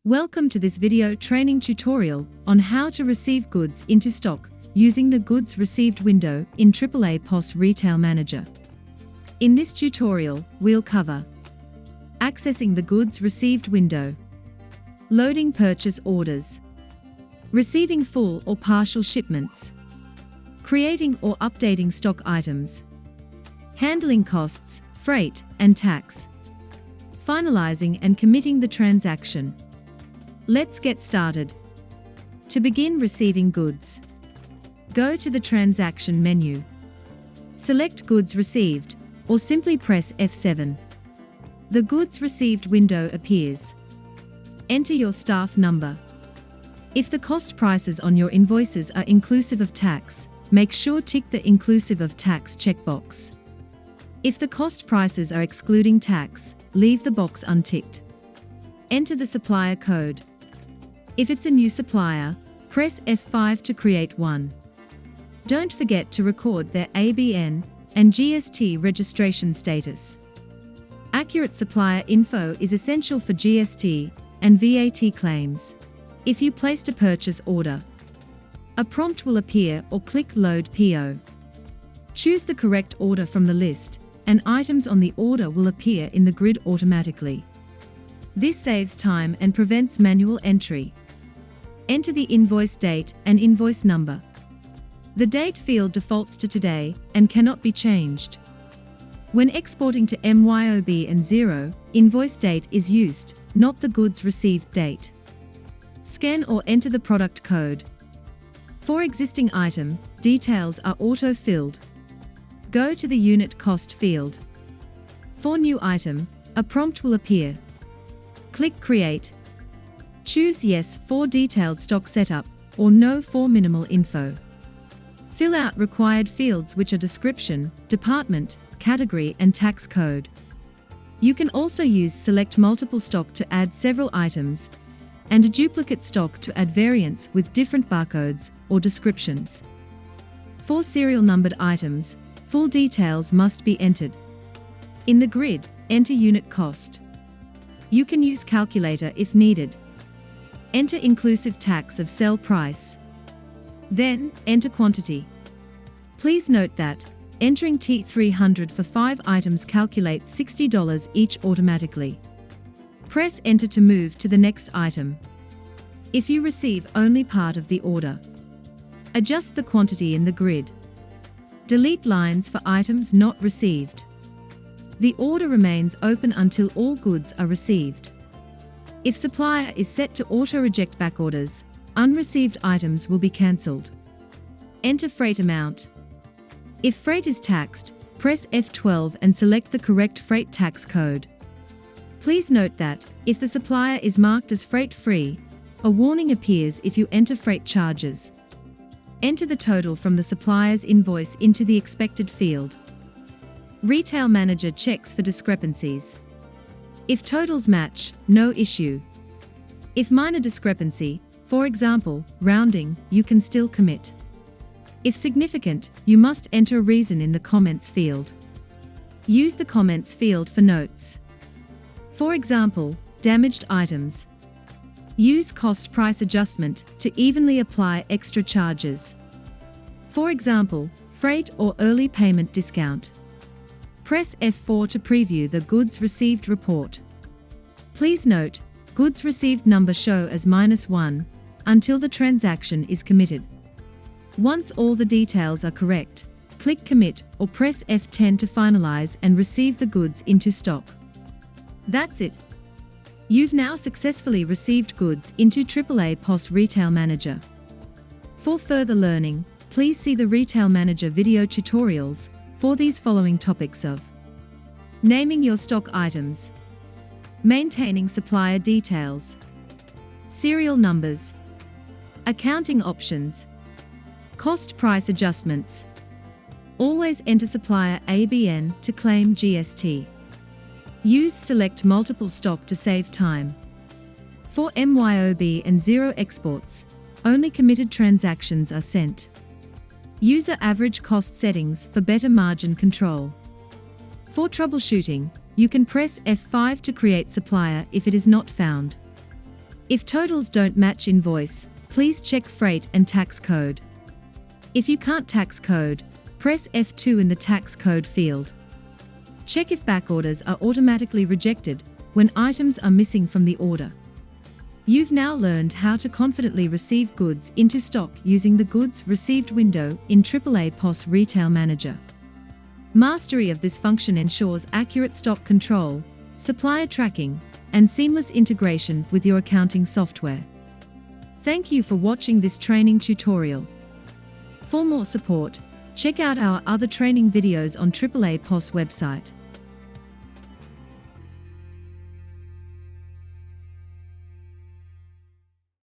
Welcome to this video training tutorial on how to receive goods into stock using the Goods Received window in AAAPOS RetailManager. In this tutorial, we'll cover accessing the Goods Received window, loading purchase orders, receiving full or partial shipments, creating or updating stock items, handling costs, freight, and tax, finalizing and committing the transaction. Let's get started. To begin receiving goods, go to the Transaction menu. Select Goods Received, or simply press F7. The Goods Received window appears. Enter your staff number. If the cost prices on your invoices are inclusive of tax, make sure tick the Inclusive of Tax checkbox. If the cost prices are excluding tax, leave the box unticked. Enter the supplier code. If it's a new supplier, press F5 to create one. Don't forget to record their ABN and GST registration status. Accurate supplier info is essential for GST and VAT claims. If you placed a purchase order, a prompt will appear or click Load PO. Choose the correct order from the list, and items on the order will appear in the grid automatically. This saves time and prevents manual entry. Enter the invoice date and invoice number. The date field defaults to today and cannot be changed. When exporting to MYOB and 0, invoice date is used, not the goods received date. Scan or enter the product code. For existing item, details are auto-filled. Go to the unit cost field. For new item, a prompt will appear. Click Create. Choose Yes for detailed stock setup, or No for minimal info. Fill out required fields, which are description, department, category, and tax code. You can also use Select Multiple Stock to add several items, and a duplicate stock to add variants with different barcodes or descriptions. For serial numbered items, full details must be entered. In the grid, enter unit cost. You can use calculator if needed. Enter inclusive tax of sell price. Then, enter quantity. Please note that entering T300 for 5 items calculates $60 each automatically. Press Enter to move to the next item. If you receive only part of the order, adjust the quantity in the grid. Delete lines for items not received. The order remains open until all goods are received. If supplier is set to auto-reject back orders, unreceived items will be cancelled. Enter freight amount. If freight is taxed, press F12 and select the correct freight tax code. Please note that, if the supplier is marked as freight-free, a warning appears if you enter freight charges. Enter the total from the supplier's invoice into the expected field. RetailManager checks for discrepancies. If totals match, no issue. If minor discrepancy, for example, rounding, you can still commit. If significant, you must enter a reason in the comments field. Use the comments field for notes. For example, damaged items. Use cost price adjustment to evenly apply extra charges. For example, freight or early payment discount. Press F4 to preview the Goods Received report. Please note, goods received number show as -1 until the transaction is committed. Once all the details are correct, click Commit or press F10 to finalize and receive the goods into stock. That's it. You've now successfully received goods into AAAPOS RetailManager. For further learning, please see the RetailManager video tutorials for these following topics of naming your stock items, maintaining supplier details, serial numbers, accounting options, cost price adjustments. Always enter supplier ABN to claim GST. Use Select Multiple Stock to save time. For MYOB and 0 exports, only committed transactions are sent. User average cost settings for better margin control. For troubleshooting, you can press F5 to create supplier if it is not found. If totals don't match invoice, please check freight and tax code. If you can't tax code, press F2 in the tax code field. Check if back orders are automatically rejected when items are missing from the order. You've now learned how to confidently receive goods into stock using the Goods Received window in AAAPOS RetailManager. Mastery of this function ensures accurate stock control, supplier tracking, and seamless integration with your accounting software. Thank you for watching this training tutorial. For more support, check out our other training videos on AAAPOS website.